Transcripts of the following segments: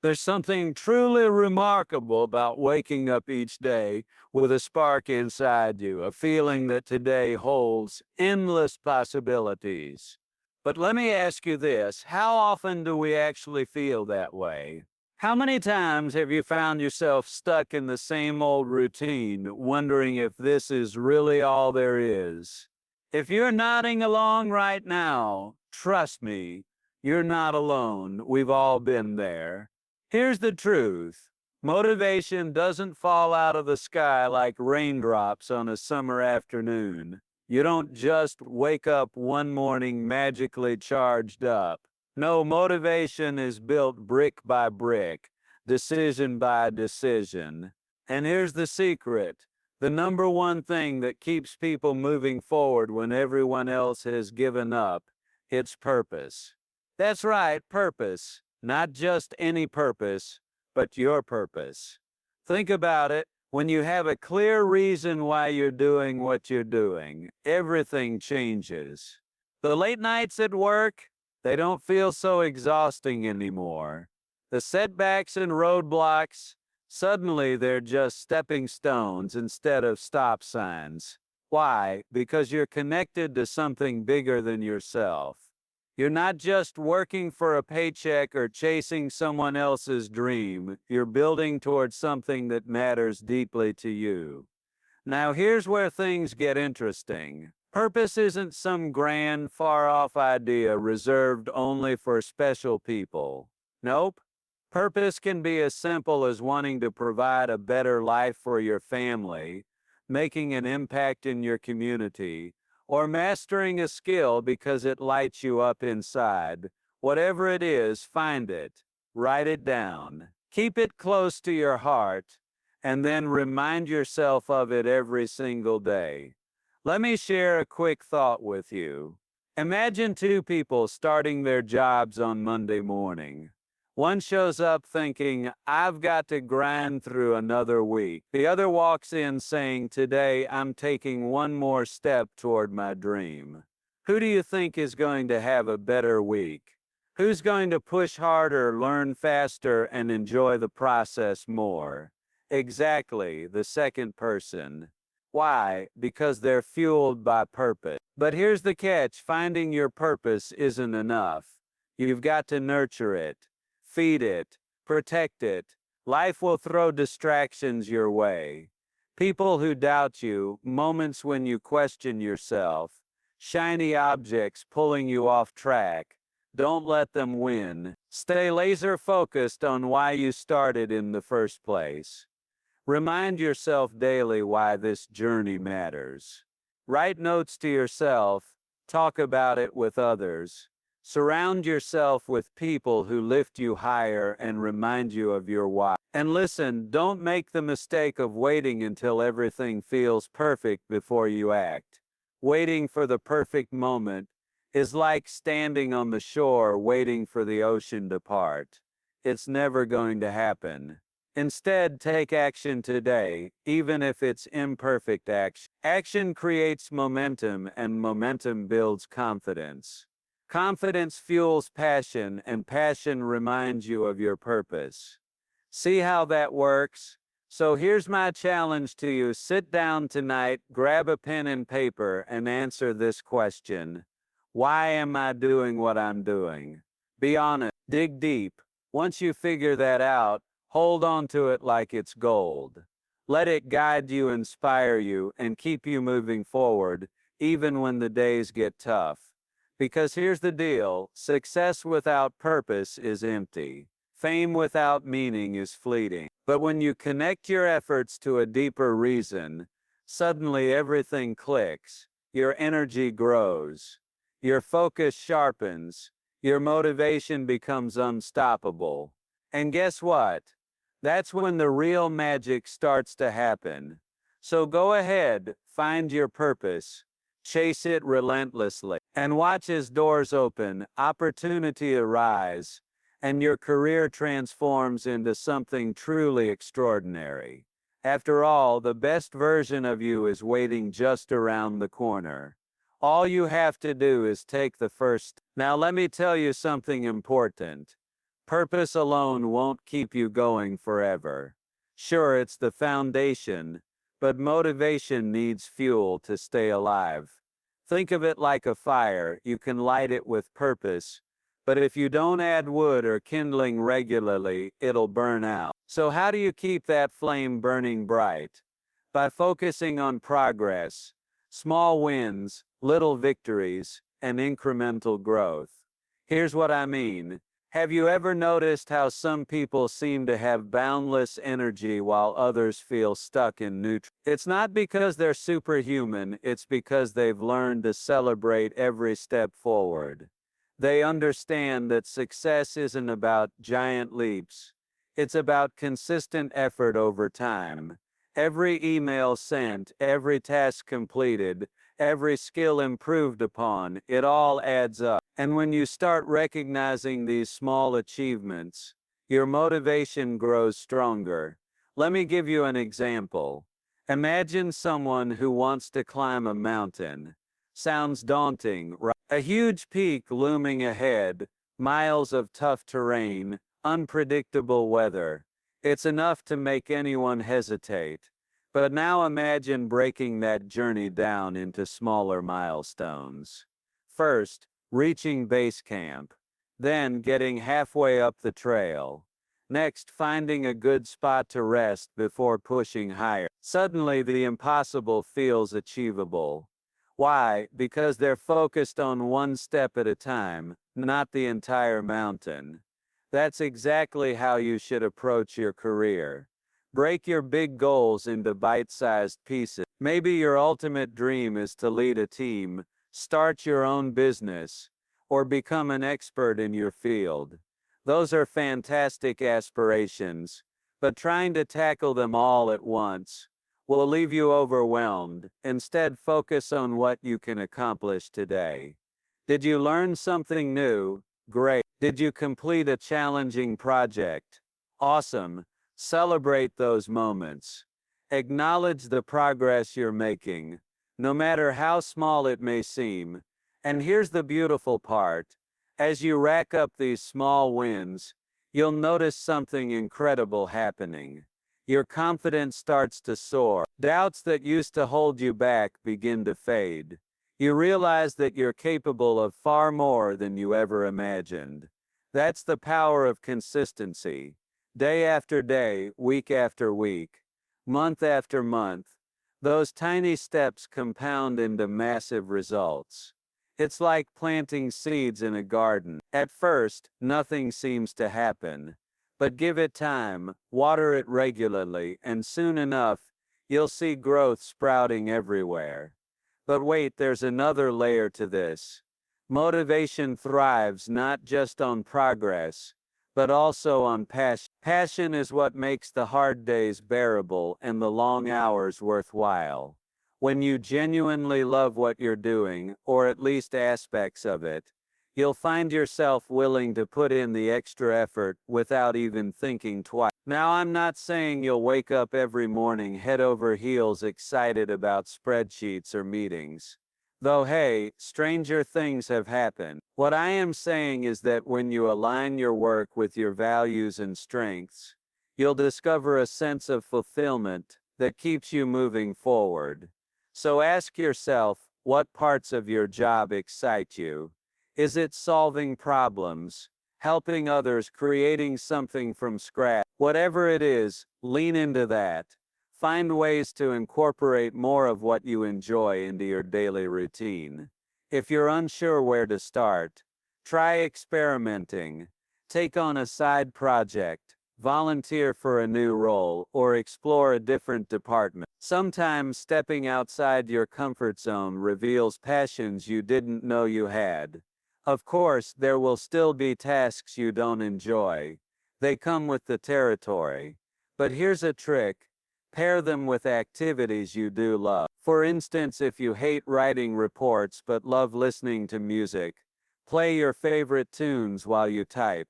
There's something truly remarkable about waking up each day with a spark inside you, a feeling that today holds endless possibilities. But let me ask you this, how often do we actually feel that way? How many times have you found yourself stuck in the same old routine, wondering if this is really all there is? If you're nodding along right now, trust me, you're not alone. We've all been there. Here's the truth. Motivation doesn't fall out of the sky like raindrops on a summer afternoon. You don't just wake up one morning magically charged up. No, motivation is built brick by brick, decision by decision. And here's the secret. The number one thing that keeps people moving forward when everyone else has given up, it's purpose. That's right, purpose. Not just any purpose, but your purpose. Think about it. When you have a clear reason why you're doing what you're doing, everything changes. The late nights at work, they don't feel so exhausting anymore. The setbacks and roadblocks, suddenly they're just stepping stones instead of stop signs. Why? Because you're connected to something bigger than yourself. You're not just working for a paycheck or chasing someone else's dream. You're building towards something that matters deeply to you. Now, here's where things get interesting. Purpose isn't some grand, far-off idea reserved only for special people. Nope. Purpose can be as simple as wanting to provide a better life for your family, making an impact in your community, or mastering a skill because it lights you up inside. Whatever it is, find it, write it down, keep it close to your heart, and then remind yourself of it every single day. Let me share a quick thought with you. Imagine two people starting their jobs on Monday morning. One shows up thinking, I've got to grind through another week. The other walks in saying, today I'm taking one more step toward my dream. Who do you think is going to have a better week? Who's going to push harder, learn faster, and enjoy the process more? Exactly, the second person. Why? Because they're fueled by purpose. But here's the catch, finding your purpose isn't enough. You've got to nurture it. Feed it, protect it. Life will throw distractions your way. People who doubt you, moments when you question yourself, shiny objects pulling you off track. Don't let them win. Stay laser focused on why you started in the first place. Remind yourself daily why this journey matters. Write notes to yourself, talk about it with others. Surround yourself with people who lift you higher and remind you of your why. And listen, don't make the mistake of waiting until everything feels perfect before you act. Waiting for the perfect moment is like standing on the shore waiting for the ocean to part. It's never going to happen. Instead, take action today, even if it's imperfect action. Action creates momentum, and momentum builds confidence. Confidence fuels passion, and passion reminds you of your purpose. See how that works? So here's my challenge to you. Sit down tonight, grab a pen and paper, and answer this question. Why am I doing what I'm doing? Be honest. Dig deep. Once you figure that out, hold on to it like it's gold. Let it guide you, inspire you, and keep you moving forward, even when the days get tough. Because here's the deal, success without purpose is empty. Fame without meaning is fleeting. But when you connect your efforts to a deeper reason, suddenly everything clicks. Your energy grows. Your focus sharpens. Your motivation becomes unstoppable. And guess what? That's when the real magic starts to happen. So go ahead, find your purpose. Chase it relentlessly, and watch as doors open, opportunity arise, and your career transforms into something truly extraordinary. After all, the best version of you is waiting just around the corner. All you have to do is take the first. Now let me tell you something important. Purpose alone won't keep you going forever. Sure, it's the foundation, but motivation needs fuel to stay alive. Think of it like a fire. You can light it with purpose, but if you don't add wood or kindling regularly, it'll burn out. So how do you keep that flame burning bright? By focusing on progress, small wins, little victories, and incremental growth. Here's what I mean. Have you ever noticed how some people seem to have boundless energy while others feel stuck in neutral? It's not because they're superhuman, it's because they've learned to celebrate every step forward. They understand that success isn't about giant leaps. It's about consistent effort over time. Every email sent, every task completed, every skill improved upon, it all adds up. And when you start recognizing these small achievements, your motivation grows stronger. Let me give you an example. Imagine someone who wants to climb a mountain. Sounds daunting, right? A huge peak looming ahead, miles of tough terrain, unpredictable weather. It's enough to make anyone hesitate. But now imagine breaking that journey down into smaller milestones. First, reaching base camp. Then getting halfway up the trail. Next, finding a good spot to rest before pushing higher. Suddenly, the impossible feels achievable. Why? Because they're focused on one step at a time, not the entire mountain. That's exactly how you should approach your career. Break your big goals into bite-sized pieces. Maybe your ultimate dream is to lead a team, start your own business, or become an expert in your field. Those are fantastic aspirations, but trying to tackle them all at once will leave you overwhelmed. Instead, focus on what you can accomplish today. Did you learn something new? Great. Did you complete a challenging project? Awesome. Celebrate those moments. Acknowledge the progress you're making, no matter how small it may seem. And here's the beautiful part. As you rack up these small wins, you'll notice something incredible happening. Your confidence starts to soar. Doubts that used to hold you back begin to fade. You realize that you're capable of far more than you ever imagined. That's the power of consistency. Day after day, week after week, month after month, those tiny steps compound into massive results. It's like planting seeds in a garden. At first, nothing seems to happen. But give it time, water it regularly, and soon enough, you'll see growth sprouting everywhere. But wait, there's another layer to this. Motivation thrives not just on progress, but also on passion. Passion is what makes the hard days bearable and the long hours worthwhile. When you genuinely love what you're doing, or at least aspects of it, you'll find yourself willing to put in the extra effort without even thinking twice. Now, I'm not saying you'll wake up every morning head over heels excited about spreadsheets or meetings. Though hey, stranger things have happened. What I am saying is that when you align your work with your values and strengths, you'll discover a sense of fulfillment that keeps you moving forward. So ask yourself, what parts of your job excite you? Is it solving problems, helping others, creating something from scratch? Whatever it is, lean into that. Find ways to incorporate more of what you enjoy into your daily routine. If you're unsure where to start, try experimenting. Take on a side project, volunteer for a new role, or explore a different department. Sometimes stepping outside your comfort zone reveals passions you didn't know you had. Of course, there will still be tasks you don't enjoy. They come with the territory. But here's a trick. Pair them with activities you do love. For instance, if you hate writing reports but love listening to music, play your favorite tunes while you type.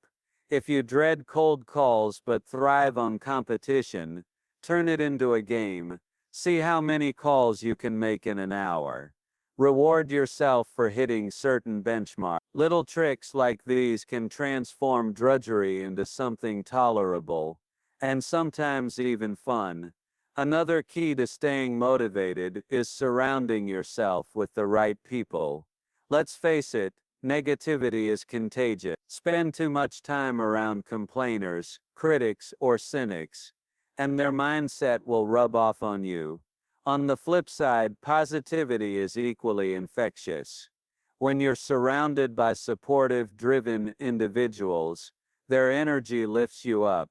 If you dread cold calls but thrive on competition, turn it into a game. See how many calls you can make in an hour. Reward yourself for hitting certain benchmarks. Little tricks like these can transform drudgery into something tolerable, and sometimes even fun. Another key to staying motivated is surrounding yourself with the right people. Let's face it, negativity is contagious. Spend too much time around complainers, critics, or cynics, and their mindset will rub off on you. On the flip side, positivity is equally infectious. When you're surrounded by supportive, driven individuals, their energy lifts you up.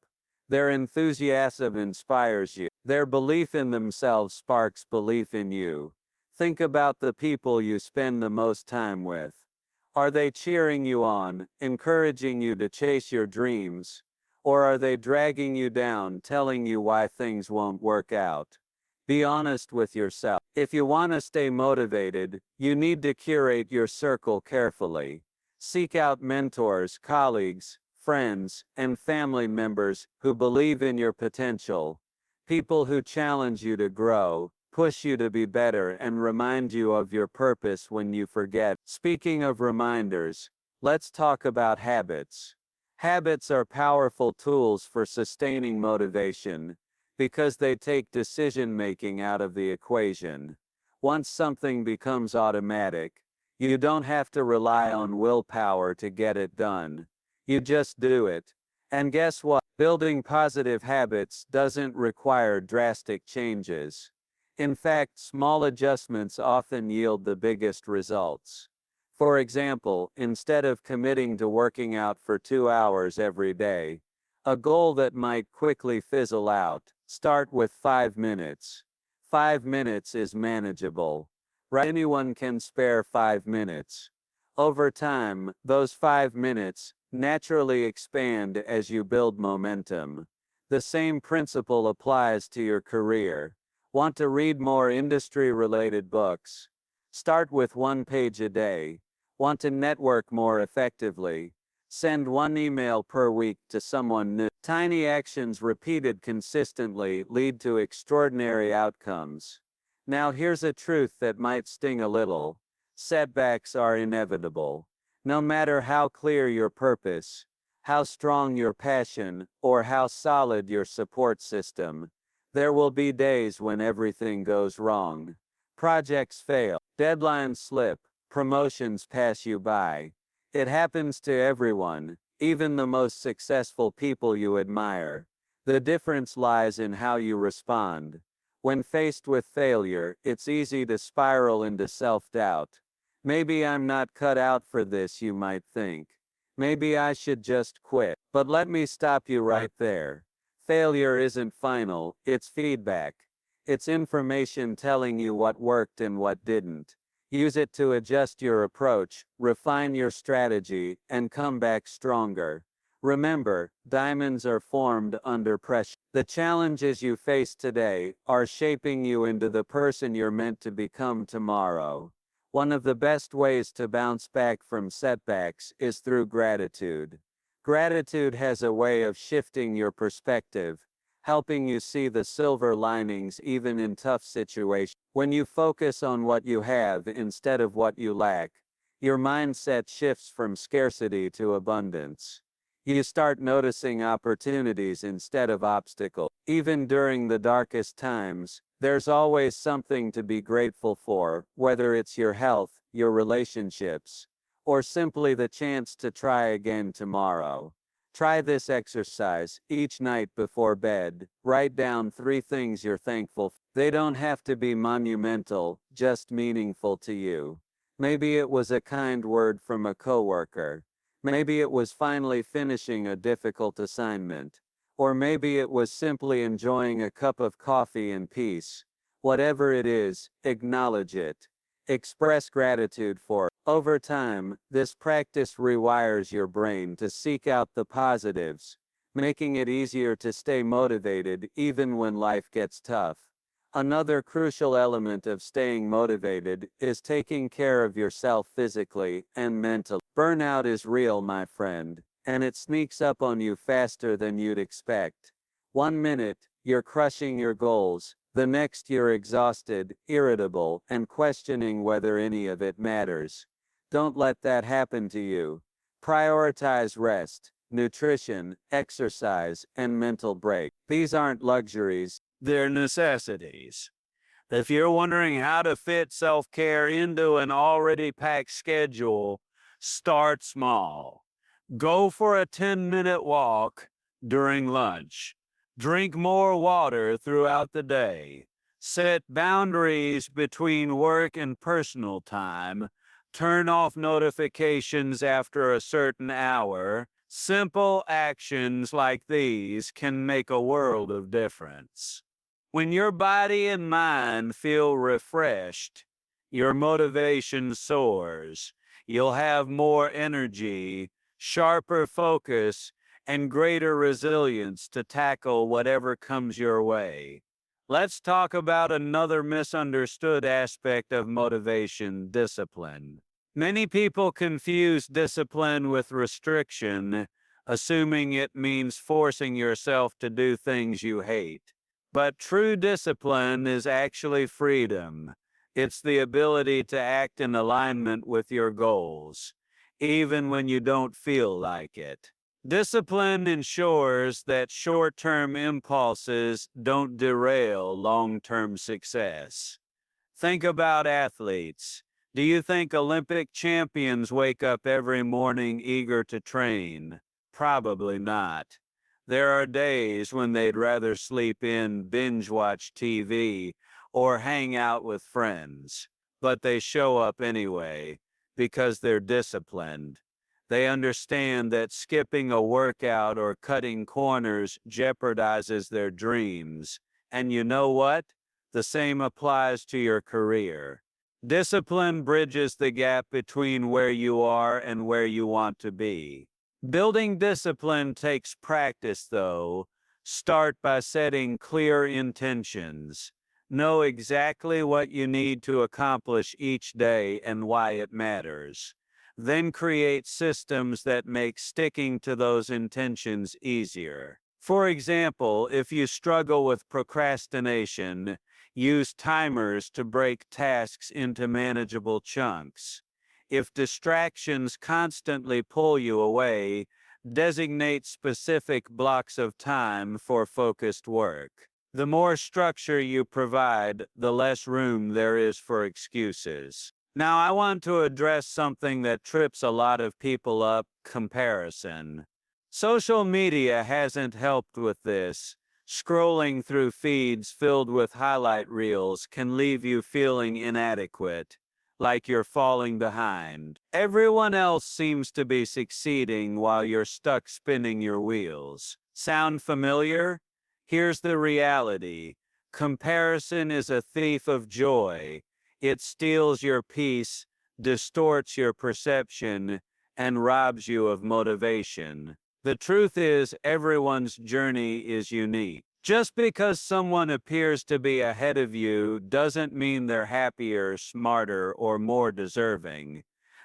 Their enthusiasm inspires you. Their belief in themselves sparks belief in you. Think about the people you spend the most time with. Are they cheering you on, encouraging you to chase your dreams? Or are they dragging you down, telling you why things won't work out? Be honest with yourself. If you want to stay motivated, you need to curate your circle carefully. Seek out mentors, colleagues, friends, and family members who believe in your potential. People who challenge you to grow, push you to be better, and remind you of your purpose when you forget. Speaking of reminders, let's talk about habits. Habits are powerful tools for sustaining motivation, because they take decision-making out of the equation. Once something becomes automatic, you don't have to rely on willpower to get it done. You just do it. And guess what? Building positive habits doesn't require drastic changes. In fact, small adjustments often yield the biggest results. For example, instead of committing to working out for 2 hours every day, a goal that might quickly fizzle out, start with 5 minutes. 5 minutes is manageable. Right? Anyone can spare 5 minutes. Over time, those 5 minutes naturally expand as you build momentum. The same principle applies to your career. Want to read more industry-related books? Start with 1 page a day. Want to network more effectively? Send 1 email per week to someone new. Tiny actions repeated consistently lead to extraordinary outcomes. Now here's a truth that might sting a little. Setbacks are inevitable. No matter how clear your purpose, how strong your passion, or how solid your support system, there will be days when everything goes wrong. Projects fail, deadlines slip, promotions pass you by. It happens to everyone, even the most successful people you admire. The difference lies in how you respond. When faced with failure, it's easy to spiral into self-doubt. Maybe I'm not cut out for this, you might think. Maybe I should just quit. But let me stop you right there. Failure isn't final, it's feedback. It's information telling you what worked and what didn't. Use it to adjust your approach, refine your strategy, and come back stronger. Remember, diamonds are formed under pressure. The challenges you face today are shaping you into the person you're meant to become tomorrow. One of the best ways to bounce back from setbacks is through gratitude. Gratitude has a way of shifting your perspective, helping you see the silver linings even in tough situations. When you focus on what you have instead of what you lack, your mindset shifts from scarcity to abundance. You start noticing opportunities instead of obstacles. Even during the darkest times, there's always something to be grateful for, whether it's your health, your relationships, or simply the chance to try again tomorrow. Try this exercise. Each night before bed, write down 3 things you're thankful for. They don't have to be monumental, just meaningful to you. Maybe it was a kind word from a coworker. Maybe it was finally finishing a difficult assignment. Or maybe it was simply enjoying a cup of coffee in peace. Whatever it is, acknowledge it. Express gratitude for it. Over time, this practice rewires your brain to seek out the positives, making it easier to stay motivated even when life gets tough. Another crucial element of staying motivated is taking care of yourself physically and mentally. Burnout is real, my friend, and it sneaks up on you faster than you'd expect. 1 minute, you're crushing your goals. The next you're exhausted, irritable, and questioning whether any of it matters. Don't let that happen to you. Prioritize rest, nutrition, exercise, and mental break. These aren't luxuries, they're necessities. If you're wondering how to fit self-care into an already packed schedule, start small. Go for a 10-minute walk during lunch. Drink more water throughout the day. Set boundaries between work and personal time. Turn off notifications after a certain hour. Simple actions like these can make a world of difference. When your body and mind feel refreshed, your motivation soars. You'll have more energy, sharper focus, and greater resilience to tackle whatever comes your way. Let's talk about another misunderstood aspect of motivation: discipline. Many people confuse discipline with restriction, assuming it means forcing yourself to do things you hate. But true discipline is actually freedom. It's the ability to act in alignment with your goals, even when you don't feel like it. Discipline ensures that short-term impulses don't derail long-term success. Think about athletes. Do you think Olympic champions wake up every morning eager to train? Probably not. There are days when they'd rather sleep in, binge watch TV, or hang out with friends. But they show up anyway because they're disciplined. They understand that skipping a workout or cutting corners jeopardizes their dreams. And you know what? The same applies to your career. Discipline bridges the gap between where you are and where you want to be. Building discipline takes practice, though. Start by setting clear intentions. Know exactly what you need to accomplish each day and why it matters. Then create systems that make sticking to those intentions easier. For example, if you struggle with procrastination, use timers to break tasks into manageable chunks. If distractions constantly pull you away, designate specific blocks of time for focused work. The more structure you provide, the less room there is for excuses. Now, I want to address something that trips a lot of people up: comparison. Social media hasn't helped with this. Scrolling through feeds filled with highlight reels can leave you feeling inadequate, like you're falling behind. Everyone else seems to be succeeding while you're stuck spinning your wheels. Sound familiar? Here's the reality. Comparison is a thief of joy. It steals your peace, distorts your perception, and robs you of motivation. The truth is, everyone's journey is unique. Just because someone appears to be ahead of you doesn't mean they're happier, smarter, or more deserving.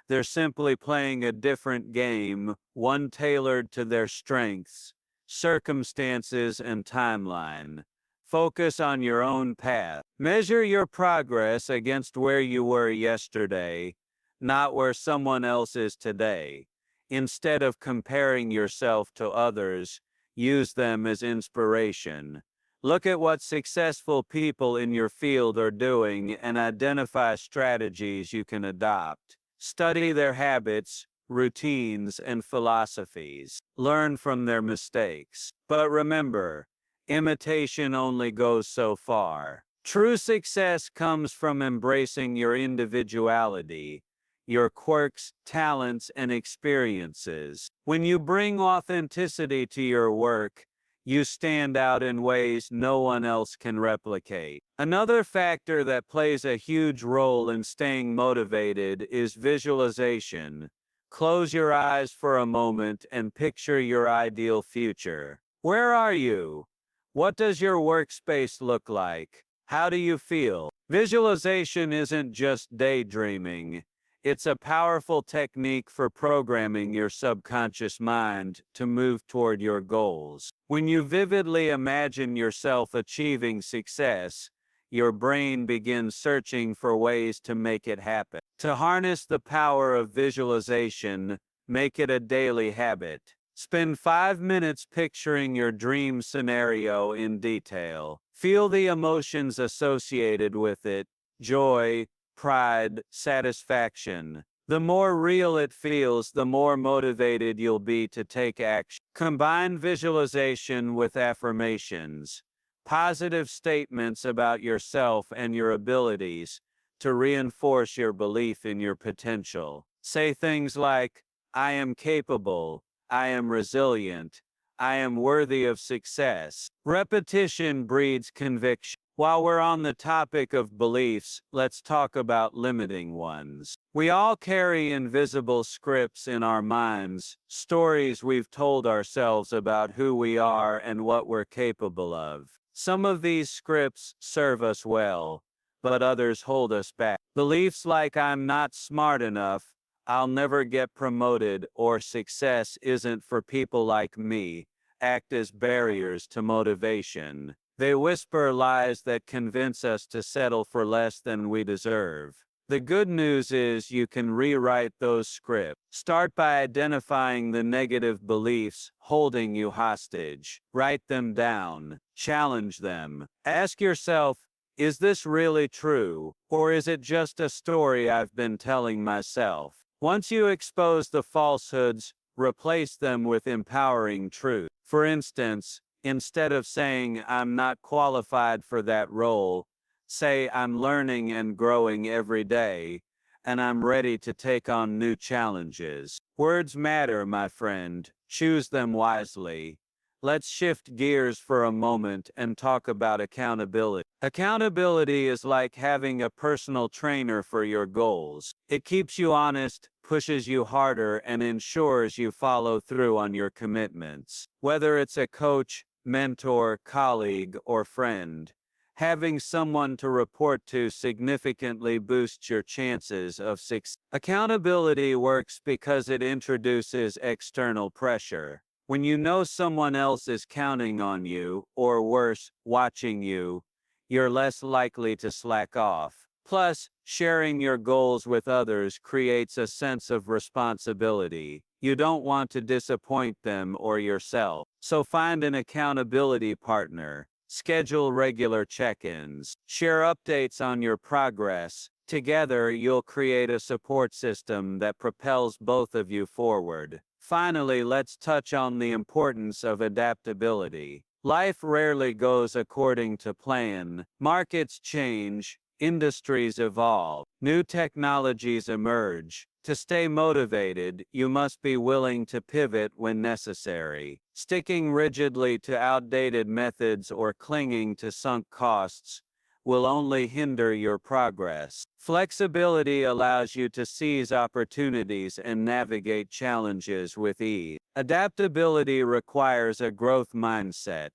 They're simply playing a different game, one tailored to their strengths, circumstances, and timeline. Focus on your own path. Measure your progress against where you were yesterday, not where someone else is today. Instead of comparing yourself to others, use them as inspiration. Look at what successful people in your field are doing and identify strategies you can adopt. Study their habits, routines, and philosophies. Learn from their mistakes. But remember, imitation only goes so far. True success comes from embracing your individuality, your quirks, talents, and experiences. When you bring authenticity to your work, you stand out in ways no one else can replicate. Another factor that plays a huge role in staying motivated is visualization. Close your eyes for a moment and picture your ideal future. Where are you? What does your workspace look like? How do you feel? Visualization isn't just daydreaming. It's a powerful technique for programming your subconscious mind to move toward your goals. When you vividly imagine yourself achieving success, your brain begins searching for ways to make it happen. To harness the power of visualization, make it a daily habit. Spend 5 minutes picturing your dream scenario in detail. Feel the emotions associated with it: joy, pride, satisfaction. The more real it feels, the more motivated you'll be to take action. Combine visualization with affirmations, positive statements about yourself and your abilities, to reinforce your belief in your potential. Say things like, I am capable, I am resilient, I am worthy of success. Repetition breeds conviction. While we're on the topic of beliefs, let's talk about limiting ones. We all carry invisible scripts in our minds, stories we've told ourselves about who we are and what we're capable of. Some of these scripts serve us well, but others hold us back. Beliefs like I'm not smart enough, I'll never get promoted, or success isn't for people like me, act as barriers to motivation. They whisper lies that convince us to settle for less than we deserve. The good news is you can rewrite those scripts. Start by identifying the negative beliefs holding you hostage. Write them down. Challenge them. Ask yourself, is this really true, or is it just a story I've been telling myself? Once you expose the falsehoods, replace them with empowering truth. For instance, instead of saying, I'm not qualified for that role, say, I'm learning and growing every day, and I'm ready to take on new challenges. Words matter, my friend. Choose them wisely. Let's shift gears for a moment and talk about accountability. Accountability is like having a personal trainer for your goals. It keeps you honest, pushes you harder, and ensures you follow through on your commitments. Whether it's a coach, mentor, colleague, or friend, having someone to report to significantly boosts your chances of success. Accountability works because it introduces external pressure. When you know someone else is counting on you, or worse, watching you, you're less likely to slack off. Plus, sharing your goals with others creates a sense of responsibility. You don't want to disappoint them or yourself. So find an accountability partner. Schedule regular check-ins. Share updates on your progress. Together, you'll create a support system that propels both of you forward. Finally, let's touch on the importance of adaptability. Life rarely goes according to plan. Markets change, industries evolve, new technologies emerge. To stay motivated, you must be willing to pivot when necessary. Sticking rigidly to outdated methods or clinging to sunk costs will only hinder your progress. Flexibility allows you to seize opportunities and navigate challenges with ease. Adaptability requires a growth mindset,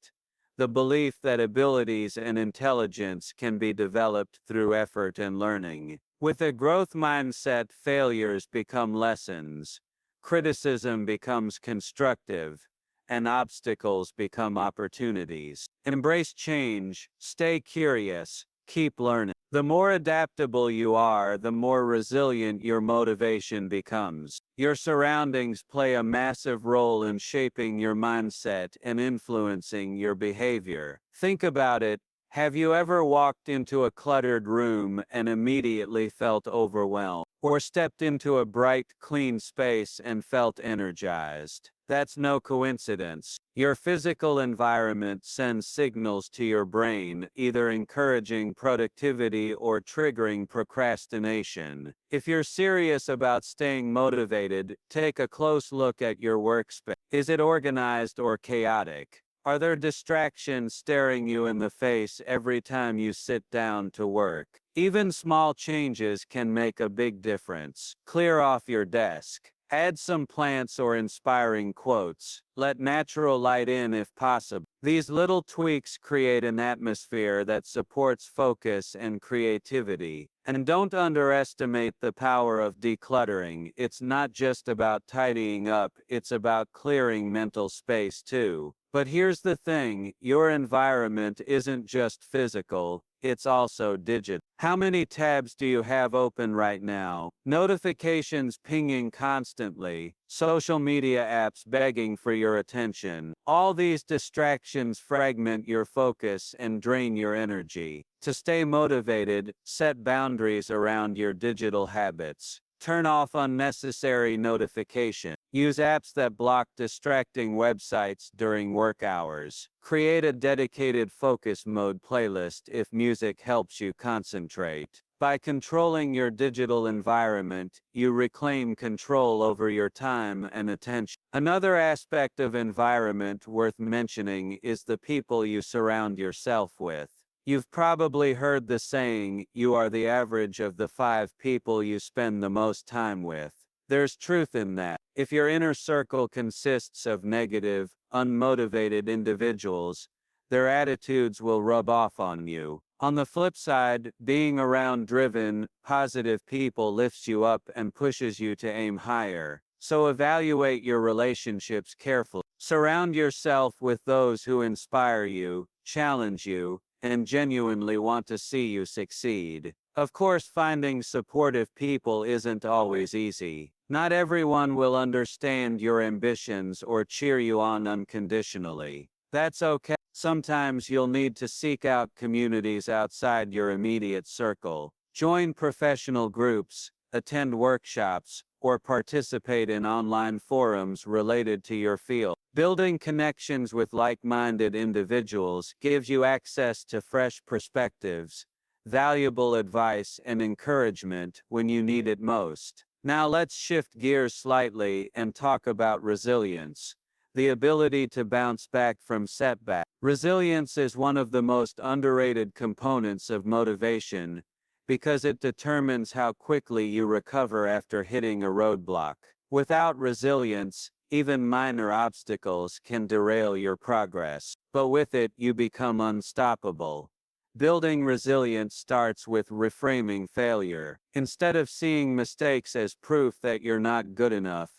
the belief that abilities and intelligence can be developed through effort and learning. With a growth mindset, failures become lessons, criticism becomes constructive, and obstacles become opportunities. Embrace change, stay curious, keep learning. The more adaptable you are, the more resilient your motivation becomes. Your surroundings play a massive role in shaping your mindset and influencing your behavior. Think about it. Have you ever walked into a cluttered room and immediately felt overwhelmed? Or stepped into a bright, clean space and felt energized? That's no coincidence. Your physical environment sends signals to your brain, either encouraging productivity or triggering procrastination. If you're serious about staying motivated, take a close look at your workspace. Is it organized or chaotic? Are there distractions staring you in the face every time you sit down to work? Even small changes can make a big difference. Clear off your desk. Add some plants or inspiring quotes. Let natural light in if possible. These little tweaks create an atmosphere that supports focus and creativity. And don't underestimate the power of decluttering. It's not just about tidying up, it's about clearing mental space too. But here's the thing, your environment isn't just physical, it's also digital. How many tabs do you have open right now? Notifications pinging constantly, social media apps begging for your attention. All these distractions fragment your focus and drain your energy. To stay motivated, set boundaries around your digital habits. Turn off unnecessary notifications. Use apps that block distracting websites during work hours. Create a dedicated focus mode playlist if music helps you concentrate. By controlling your digital environment, you reclaim control over your time and attention. Another aspect of environment worth mentioning is the people you surround yourself with. You've probably heard the saying, you are the average of the 5 people you spend the most time with. There's truth in that. If your inner circle consists of negative, unmotivated individuals, their attitudes will rub off on you. On the flip side, being around driven, positive people lifts you up and pushes you to aim higher. So evaluate your relationships carefully. Surround yourself with those who inspire you, challenge you, and genuinely want to see you succeed. Of course, finding supportive people isn't always easy. Not everyone will understand your ambitions or cheer you on unconditionally. That's okay. Sometimes you'll need to seek out communities outside your immediate circle. Join professional groups, attend workshops, or participate in online forums related to your field. Building connections with like-minded individuals gives you access to fresh perspectives, valuable advice, and encouragement when you need it most. Now let's shift gears slightly and talk about resilience, the ability to bounce back from setbacks. Resilience is one of the most underrated components of motivation because it determines how quickly you recover after hitting a roadblock. Without resilience, even minor obstacles can derail your progress, but with it, you become unstoppable. Building resilience starts with reframing failure. Instead of seeing mistakes as proof that you're not good enough,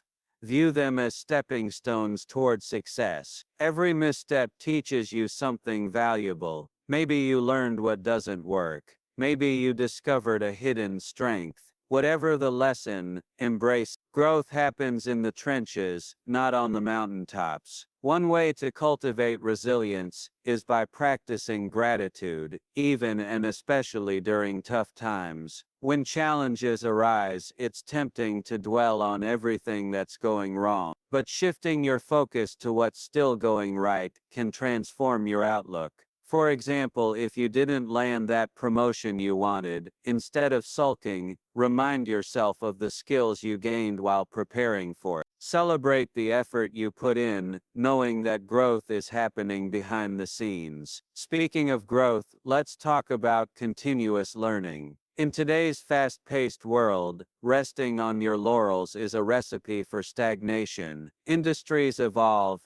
view them as stepping stones toward success. Every misstep teaches you something valuable. Maybe you learned what doesn't work. Maybe you discovered a hidden strength. Whatever the lesson, embrace. Growth happens in the trenches, not on the mountaintops. One way to cultivate resilience is by practicing gratitude, even and especially during tough times. When challenges arise, it's tempting to dwell on everything that's going wrong. But shifting your focus to what's still going right can transform your outlook. For example, if you didn't land that promotion you wanted, instead of sulking, remind yourself of the skills you gained while preparing for it. Celebrate the effort you put in, knowing that growth is happening behind the scenes. Speaking of growth, let's talk about continuous learning. In today's fast-paced world, resting on your laurels is a recipe for stagnation. Industries evolve,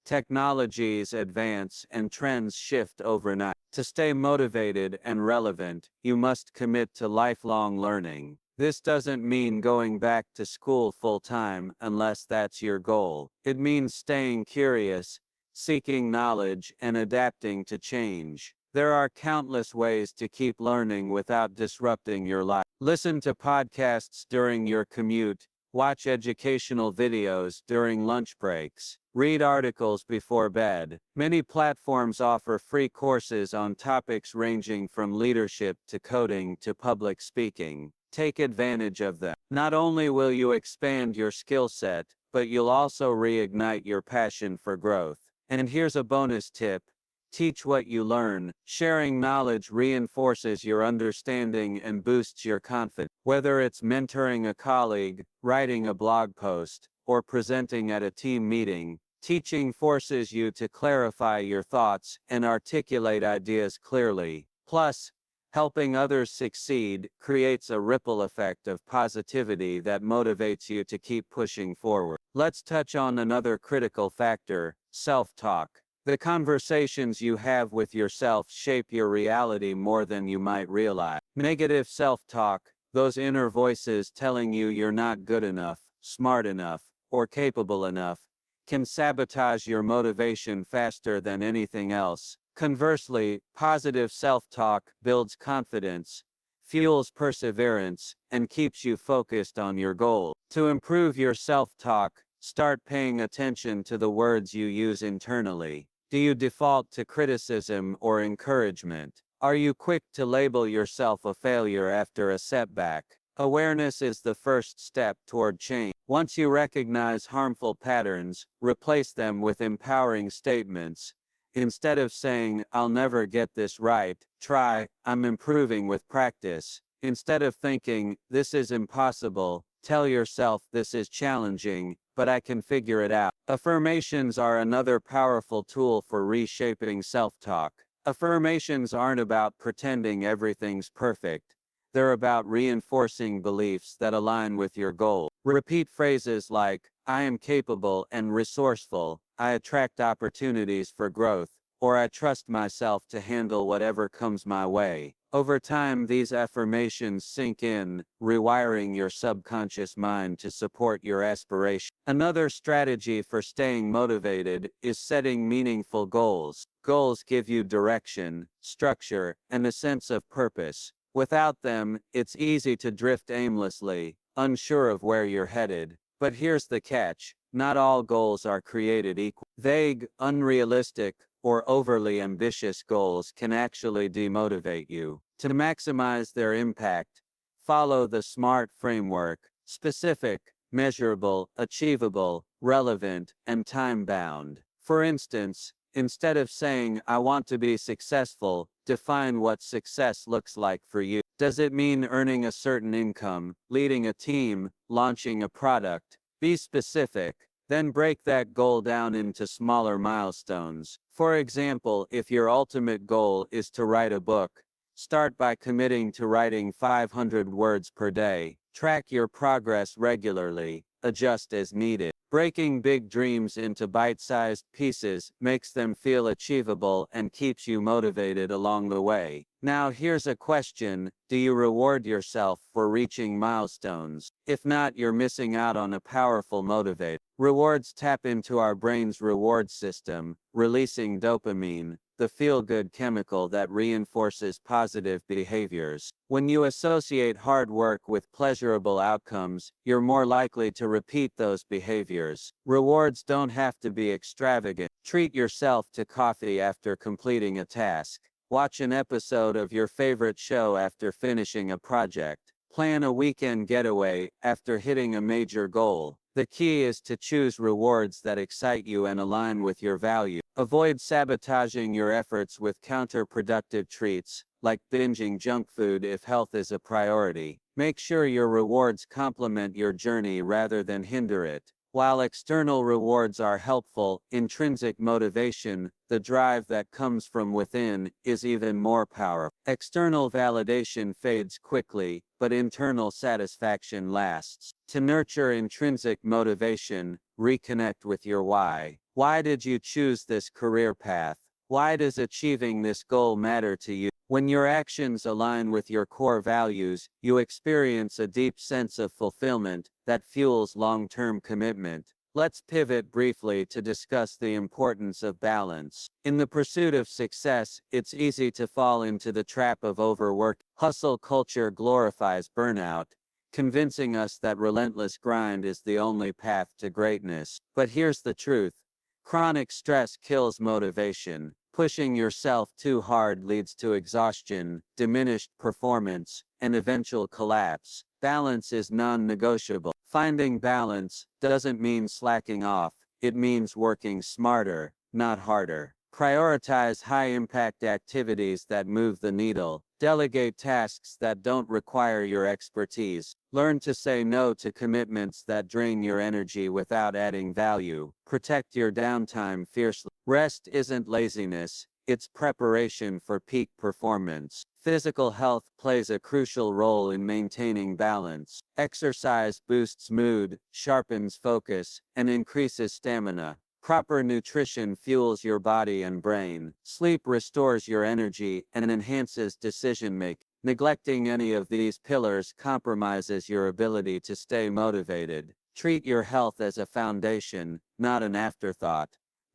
technologies advance, and trends shift overnight. To stay motivated and relevant, you must commit to lifelong learning. This doesn't mean going back to school full-time unless that's your goal. It means staying curious, seeking knowledge, and adapting to change. There are countless ways to keep learning without disrupting your life. Listen to podcasts during your commute, watch educational videos during lunch breaks, read articles before bed. Many platforms offer free courses on topics ranging from leadership to coding to public speaking. Take advantage of them. Not only will you expand your skill set, but you'll also reignite your passion for growth. And here's a bonus tip. Teach what you learn. Sharing knowledge reinforces your understanding and boosts your confidence. Whether it's mentoring a colleague, writing a blog post, or presenting at a team meeting, teaching forces you to clarify your thoughts and articulate ideas clearly. Plus, helping others succeed creates a ripple effect of positivity that motivates you to keep pushing forward. Let's touch on another critical factor, self-talk. The conversations you have with yourself shape your reality more than you might realize. Negative self-talk, those inner voices telling you you're not good enough, smart enough, or capable enough, can sabotage your motivation faster than anything else. Conversely, positive self-talk builds confidence, fuels perseverance, and keeps you focused on your goal. To improve your self-talk, start paying attention to the words you use internally. Do you default to criticism or encouragement? Are you quick to label yourself a failure after a setback? Awareness is the first step toward change. Once you recognize harmful patterns, replace them with empowering statements. Instead of saying, "I'll never get this right," try, "I'm improving with practice." Instead of thinking, "This is impossible," tell yourself, "This is challenging, but I can figure it out." Affirmations are another powerful tool for reshaping self-talk. Affirmations aren't about pretending everything's perfect. They're about reinforcing beliefs that align with your goal. Repeat phrases like, "I am capable and resourceful," "I attract opportunities for growth," or "I trust myself to handle whatever comes my way." Over time, these affirmations sink in, rewiring your subconscious mind to support your aspiration. Another strategy for staying motivated is setting meaningful goals. Goals give you direction, structure, and a sense of purpose. Without them, it's easy to drift aimlessly, unsure of where you're headed. But here's the catch: not all goals are created equal. Vague, unrealistic, or overly ambitious goals can actually demotivate you. To maximize their impact, follow the SMART framework: specific, measurable, achievable, relevant, and time-bound. For instance, instead of saying, "I want to be successful," define what success looks like for you. Does it mean earning a certain income, leading a team, launching a product? Be specific, then break that goal down into smaller milestones. For example, if your ultimate goal is to write a book, start by committing to writing 500 words per day. Track your progress regularly, adjust as needed. Breaking big dreams into bite-sized pieces makes them feel achievable and keeps you motivated along the way. Now here's a question: do you reward yourself for reaching milestones? If not, you're missing out on a powerful motivator. Rewards tap into our brain's reward system, releasing dopamine, the feel-good chemical that reinforces positive behaviors. When you associate hard work with pleasurable outcomes, you're more likely to repeat those behaviors. Rewards don't have to be extravagant. Treat yourself to coffee after completing a task. Watch an episode of your favorite show after finishing a project. Plan a weekend getaway after hitting a major goal. The key is to choose rewards that excite you and align with your values. Avoid sabotaging your efforts with counterproductive treats, like binging junk food if health is a priority. Make sure your rewards complement your journey rather than hinder it. While external rewards are helpful, intrinsic motivation, the drive that comes from within, is even more powerful. External validation fades quickly, but internal satisfaction lasts. To nurture intrinsic motivation, reconnect with your why. Why did you choose this career path? Why does achieving this goal matter to you? When your actions align with your core values, you experience a deep sense of fulfillment that fuels long-term commitment. Let's pivot briefly to discuss the importance of balance. In the pursuit of success, it's easy to fall into the trap of overwork. Hustle culture glorifies burnout, convincing us that relentless grind is the only path to greatness. But here's the truth: chronic stress kills motivation. Pushing yourself too hard leads to exhaustion, diminished performance, and eventual collapse. Balance is non-negotiable. Finding balance doesn't mean slacking off, it means working smarter, not harder. Prioritize high-impact activities that move the needle. Delegate tasks that don't require your expertise. Learn to say no to commitments that drain your energy without adding value. Protect your downtime fiercely. Rest isn't laziness, it's preparation for peak performance. Physical health plays a crucial role in maintaining balance. Exercise boosts mood, sharpens focus, and increases stamina. Proper nutrition fuels your body and brain. Sleep restores your energy and enhances decision-making. Neglecting any of these pillars compromises your ability to stay motivated. Treat your health as a foundation, not an afterthought.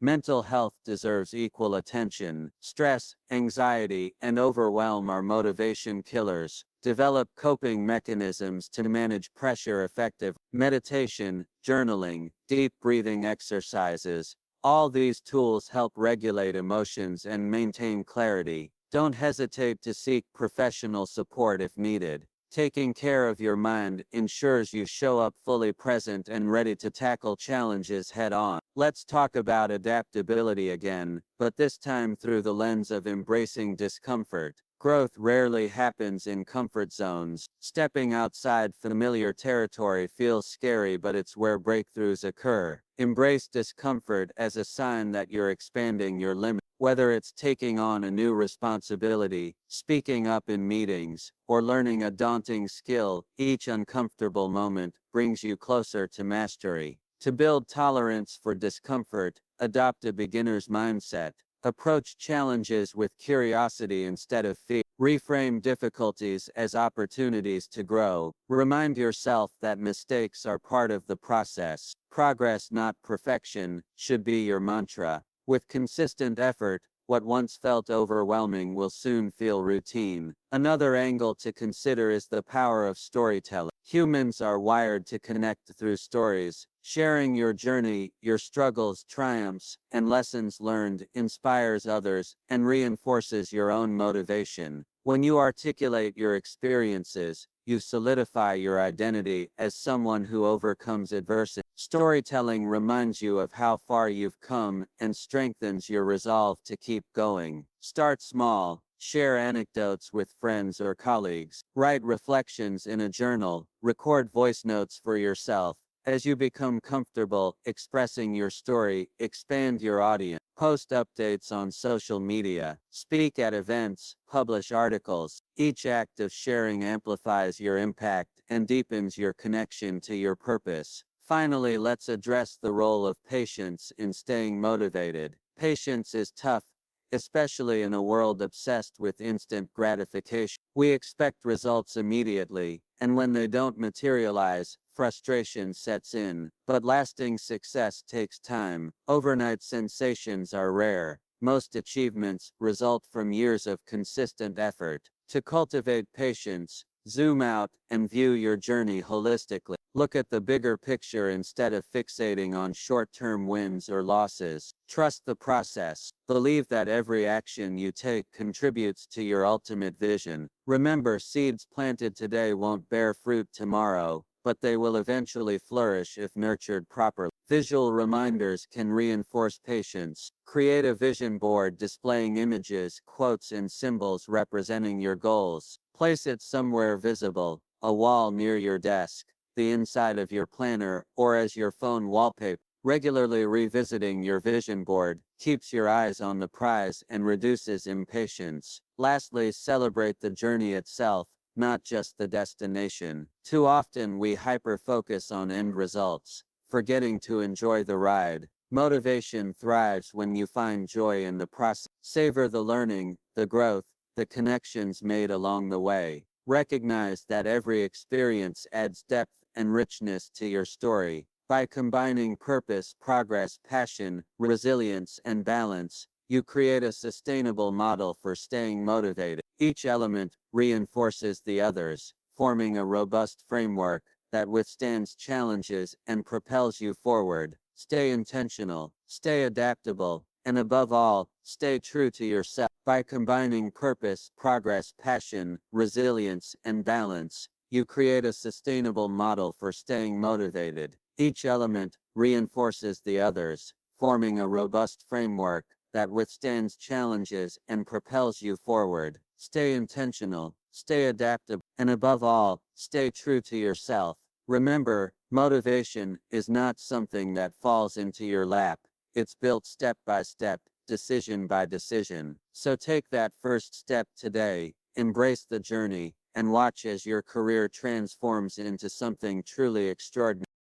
Mental health deserves equal attention. Stress, anxiety, and overwhelm are motivation killers. Develop coping mechanisms to manage pressure effectively. Meditation, journaling, deep breathing exercises. All these tools help regulate emotions and maintain clarity. Don't hesitate to seek professional support if needed. Taking care of your mind ensures you show up fully present and ready to tackle challenges head on. Let's talk about adaptability again, but this time through the lens of embracing discomfort. Growth rarely happens in comfort zones. Stepping outside familiar territory feels scary, but it's where breakthroughs occur. Embrace discomfort as a sign that you're expanding your limits. Whether it's taking on a new responsibility, speaking up in meetings, or learning a daunting skill, each uncomfortable moment brings you closer to mastery. To build tolerance for discomfort, adopt a beginner's mindset. Approach challenges with curiosity instead of fear. Reframe difficulties as opportunities to grow. Remind yourself that mistakes are part of the process. Progress, not perfection, should be your mantra. With consistent effort, what once felt overwhelming will soon feel routine. Another angle to consider is the power of storytelling. Humans are wired to connect through stories. Sharing your journey, your struggles, triumphs, and lessons learned inspires others and reinforces your own motivation. When you articulate your experiences, you solidify your identity as someone who overcomes adversity. Storytelling reminds you of how far you've come and strengthens your resolve to keep going. Start small. Share anecdotes with friends or colleagues. Write reflections in a journal. Record voice notes for yourself. As you become comfortable expressing your story, expand your audience. Post updates on social media. Speak at events. Publish articles. Each act of sharing amplifies your impact and deepens your connection to your purpose. Finally, let's address the role of patience in staying motivated. Patience is tough, especially in a world obsessed with instant gratification. We expect results immediately, and when they don't materialize, frustration sets in. But lasting success takes time. Overnight sensations are rare. Most achievements result from years of consistent effort. To cultivate patience, zoom out and view your journey holistically. Look at the bigger picture instead of fixating on short-term wins or losses. Trust the process. Believe that every action you take contributes to your ultimate vision. Remember, seeds planted today won't bear fruit tomorrow, but they will eventually flourish if nurtured properly. Visual reminders can reinforce patience. Create a vision board displaying images, quotes, and symbols representing your goals. Place it somewhere visible, a wall near your desk, the inside of your planner, or as your phone wallpaper. Regularly revisiting your vision board keeps your eyes on the prize and reduces impatience. Lastly, celebrate the journey itself, not just the destination. Too often we hyper-focus on end results, forgetting to enjoy the ride. Motivation thrives when you find joy in the process. Savor the learning, the growth, the connections made along the way. Recognize that every experience adds depth and richness to your story. By combining purpose, progress, passion, resilience, and balance, you create a sustainable model for staying motivated. Each element reinforces the others, forming a robust framework that withstands challenges and propels you forward. Stay intentional, stay adaptable, and above all, stay true to yourself. By combining purpose, progress, passion, resilience, and balance, you create a sustainable model for staying motivated. Each element reinforces the others, forming a robust framework that withstands challenges and propels you forward. Stay intentional, stay adaptable, and above all, stay true to yourself. Remember, motivation is not something that falls into your lap. It's built step by step, decision by decision. So take that first step today, embrace the journey, and watch as your career transforms into something truly extraordinary.